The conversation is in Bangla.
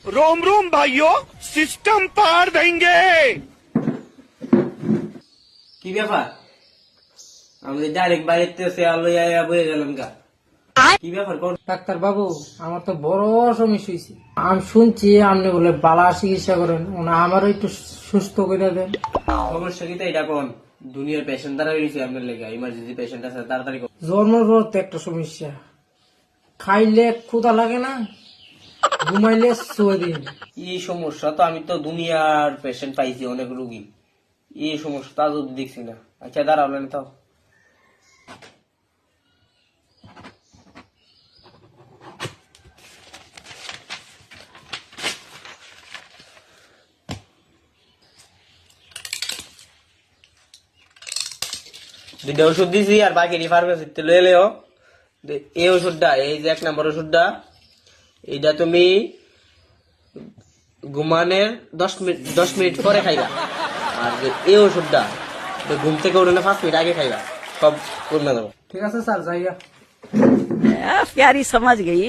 रोम रोम भाइयों, सिस्टम पार देंगे। কি ব্যাপার? আমি ডাইরেক্ট বাড়িতে এসে আলো বয়ে গেলাম গা। কি ব্যাপার কোন? ডাক্তার বাবু, আমার তো বড় সমস্যা হয়েছে। আমি শুনছি আপনি বলে বালা চিকিৎসা করেন, আমারও একটু সুস্থ করে দেন। সমস্যা কি? তো এটা কোন দুনিয়ার পেশেন্ট দ্বারা হয়েছে আপনার লেগে? ইমার্জেন্সি পেশেন্ট আছে, তাড়াতাড়ি করুন। জন্মের পর তো একটা সমস্যা, খাইলে ক্ষুধা লাগে না, ঘুমাইলে শুয়ে দিন। এই সমস্যা তো আমি তো দুনিয়ার পেশেন্ট পাইছি, অনেক রুগী। এই সমস্যা তা যদি দেখছি না। আচ্ছা দাঁড়াবেন তো। দুইটা ওষুধ দিছি আর বাকি ফার্মেসিতে লয়ে লেও। এই ওষুধটা, এই যে 1 নম্বর ওষুধটা, এইটা তুমি ঘুমানোর 10 মিনিট পরে খাইবা। আর যে এই ওষুধটা ঘুম থেকে উঠে 5 মিনিট আগে খাইবা। সব কমে যাবে। ঠিক আছে স্যার, যাইয়া। प्यारी समझ गई।